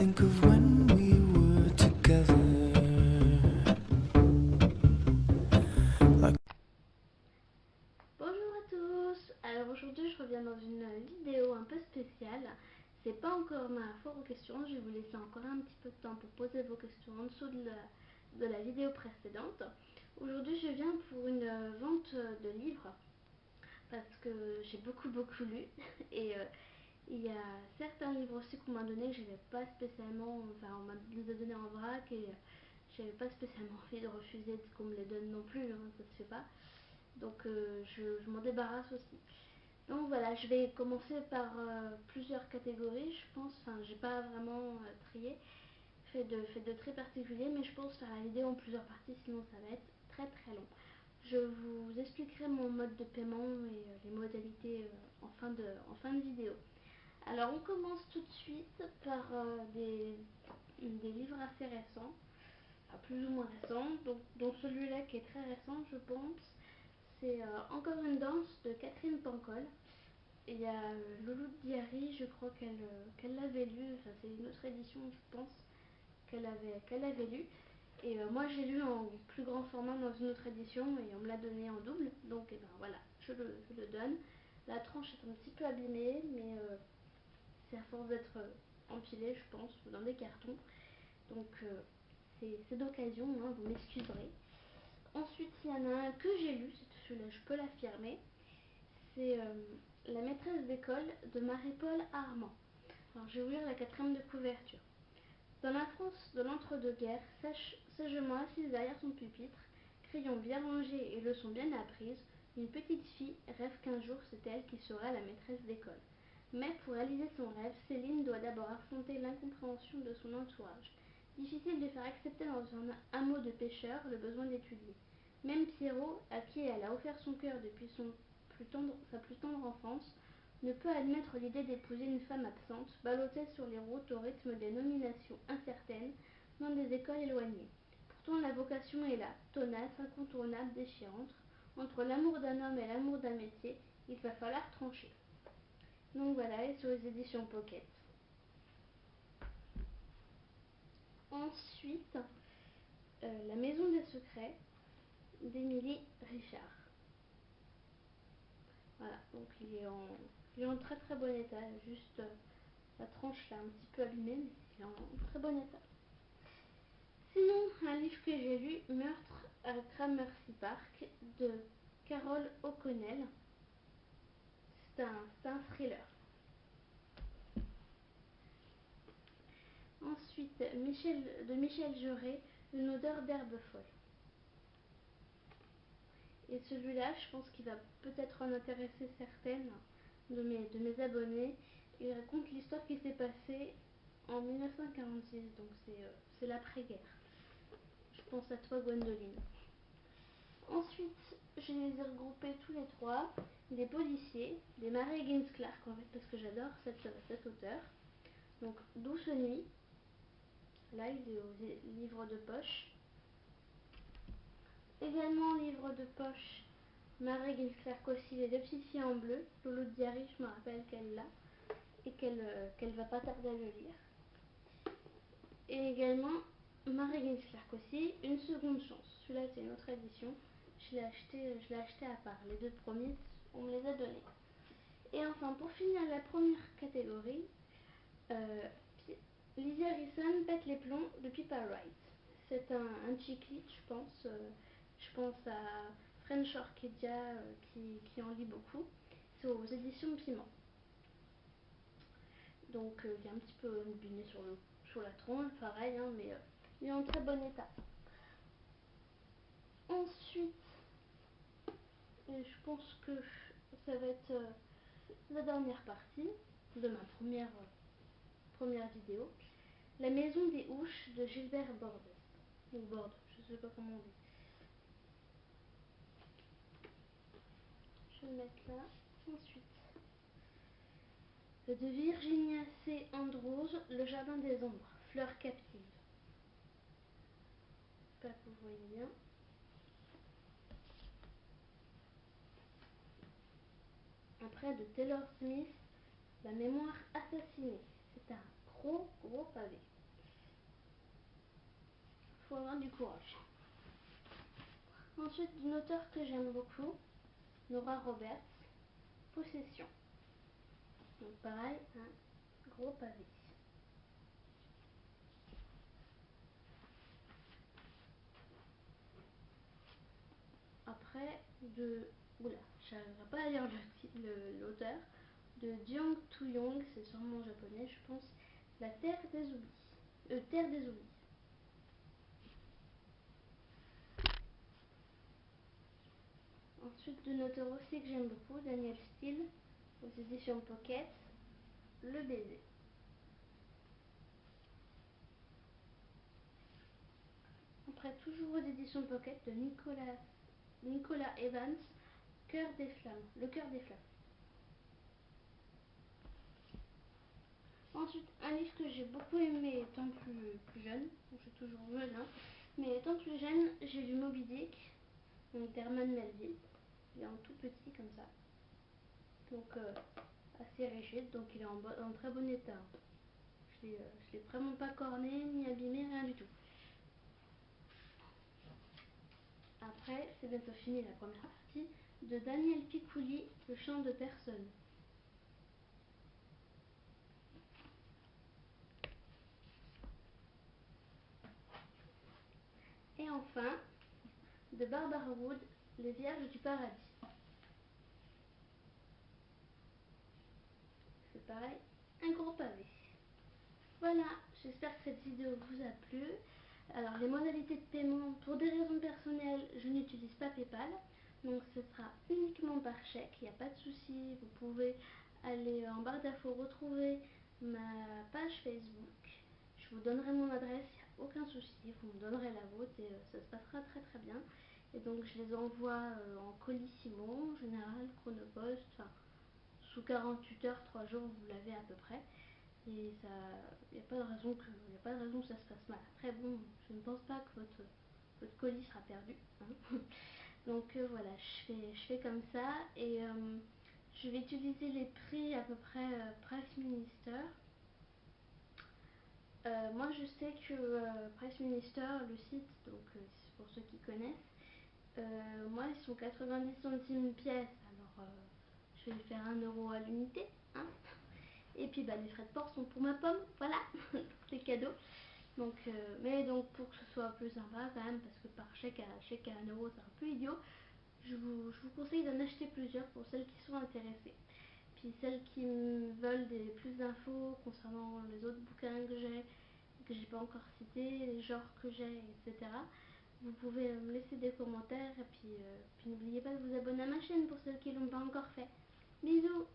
think of when we were together. Bonjour à tous. Alors aujourd'hui je reviens dans une vidéo un peu spéciale. C'est pas encore ma foire aux questions, je vais vous laisser encore un petit peu de temps pour poser vos questions en dessous de la vidéo précédente. Aujourd'hui je viens pour une vente de livres parce que j'ai beaucoup lu et il y a certains livres aussi qu'on m'a donné que j'avais pas spécialement, enfin on nous a donné en vrac et j'avais pas spécialement envie de refuser de qu'on me les donne non plus, hein, ça se fait pas. Donc je m'en débarrasse aussi. Donc voilà, je vais commencer par plusieurs catégories, je pense. Enfin, j'ai pas vraiment trié, fait de très particulier, mais je pense faire la vidéo en plusieurs parties, sinon ça va être très long. Je vous expliquerai mon mode de paiement et les modalités en fin de vidéo. Alors on commence tout de suite par des livres assez récents, enfin, plus ou moins récents, dont celui-là qui est très récent je pense. C'est Encore une danse de Catherine Pancol. Il y a Loulou Diary, je crois qu'elle l'avait lu, enfin c'est une autre édition je pense qu'elle avait lu. Et moi j'ai lu en plus grand format dans une autre édition et on me l'a donné en double. Donc et ben voilà, je le donne. La tranche est un petit peu abîmée, mais c'est à force d'être empilé je pense, dans des cartons. Donc c'est d'occasion, hein, vous m'excuserez. Ensuite, il y en a un que j'ai lu, celui-là je peux l'affirmer. C'est La maîtresse d'école de Marie-Paul Armand. Alors, je vais vous lire la quatrième de couverture. Dans la France de l'entre-deux-guerres, sagement assise derrière son pupitre, crayon bien rangé et leçons bien apprises, une petite fille rêve qu'un jour c'est elle qui sera la maîtresse d'école. Mais pour réaliser son rêve, Céline doit d'abord affronter l'incompréhension de son entourage. Difficile de faire accepter dans un hameau de pêcheurs le besoin d'étudier. Même Pierrot, à qui elle a offert son cœur depuis sa plus tendre enfance, ne peut admettre l'idée d'épouser une femme absente, ballottée sur les routes au rythme des nominations incertaines dans des écoles éloignées. Pourtant la vocation est là, tenace, incontournable, déchirante. Entre l'amour d'un homme et l'amour d'un métier, il va falloir trancher. Donc voilà, et sur les éditions Pocket. Ensuite, La maison des secrets d'Émilie Richard. Voilà, donc il est en très bon état, juste la tranche là un petit peu abîmée, mais il est en très bon état. Sinon, un livre que j'ai lu, Meurtre à Gramercy Park de Carol O'Connell. C'est un thriller. Ensuite, de Michel Juret, Une odeur d'herbe folle. Et celui-là, je pense qu'il va peut-être en intéresser certaines de mes abonnés. Il raconte l'histoire qui s'est passée en 1946, donc c'est l'après-guerre. Je pense à toi, Gwendoline. Ensuite, je les ai regroupés tous les trois, des policiers, des Mary Higgins Clark en fait, parce que j'adore cet auteur. Donc, Douce nuit, là il est au livre de poche. Également livre de poche, Mary Higgins Clark aussi, Les deux petites filles en bleu. Lolo Diary, je me rappelle qu'elle l'a et qu'elle va pas tarder à le lire. Et également Mary Higgins Clark aussi, Une seconde chance. Celui-là c'est une autre édition. Je l'ai acheté à part. Les deux premiers, on me les a donnés. Et enfin, pour finir la première catégorie, euh, Lizzie Harrison pète les plombs de Pippa Wright. C'est un chick lit, je pense. Je pense à French Orchidea qui en lit beaucoup. C'est aux éditions Piment. Donc il est un petit peu abîmé sur la tronche, pareil, hein, mais il est en très bon état. Ensuite, et je pense que ça va être la dernière partie de ma première vidéo. La maison des Houches de Gilbert Bordes. Ou Borde, je sais pas comment on dit. Je vais le mettre là. Ensuite, de Virginia C. Andrews, Le Jardin des Ombres, Fleurs captives. J'espère que vous voyez bien. Après, de Taylor Smith, La mémoire assassinée. C'est un gros pavé. Faut avoir du courage. Ensuite, d'une auteure que j'aime beaucoup, Nora Roberts, Possession. Donc pareil, un gros pavé. Après, j'arriverai pas à lire l'auteur, de Jiang Tu-Yong, c'est sûrement japonais, je pense, La Terre des Oublis. Terre des Oublis. Ensuite, d'une auteure aussi que j'aime beaucoup, Danielle Steele, aux éditions Pocket, Le Baiser. Après, toujours aux éditions Pocket, de Nicolas Evans, Cœur des Flammes, Le Cœur des Flammes. Ensuite, un livre que j'ai beaucoup aimé étant plus jeune, je suis toujours jeune, hein, mais étant plus jeune, j'ai lu Moby Dick, donc d'Herman Melville. Il est en tout petit comme ça, donc assez rigide, donc il est en très bon état. Je l'ai vraiment pas corné, ni abîmé, rien du tout. Après, c'est bientôt fini la première partie, de Daniel Picouli, Le chant de personne. Et enfin, de Barbara Wood, Les Vierges du Paradis. C'est pareil, un gros pavé. Voilà, j'espère que cette vidéo vous a plu. Alors les modalités de paiement, pour des raisons personnelles, je n'utilise pas PayPal. Donc ce sera uniquement par chèque, il n'y a pas de souci. Vous pouvez aller en barre d'infos retrouver ma page Facebook. Je vous donnerai mon adresse, il n'y a aucun souci. Vous me donnerez la vôtre et ça se passera très très bien. Et donc je les envoie en colissimo, en général, Chronopost, enfin sous 48 heures, 3 jours, vous l'avez à peu près. Et ça, il n'y a pas de raison que ça se passe mal. Après bon, je ne pense pas que votre colis sera perdu, hein. Donc voilà, je fais comme ça et je vais utiliser les prix à peu près Price Minister. Moi je sais que Price Minister, le site, donc pour ceux qui connaissent, moi ils sont 90 centimes pièce, alors je vais faire 1 euro à l'unité, hein. Et puis les frais de port sont pour ma pomme, voilà, c'est cadeau. Donc, mais donc pour que ce soit plus sympa quand même, parce que par chèque à 1 euro c'est un peu idiot, je vous conseille d'en acheter plusieurs pour celles qui sont intéressées. Puis celles qui veulent plus d'infos concernant les autres bouquins que j'ai pas encore cités, les genres que j'ai, etc. Vous pouvez me laisser des commentaires et puis n'oubliez pas de vous abonner à ma chaîne pour celles qui l'ont pas encore fait. Bisous!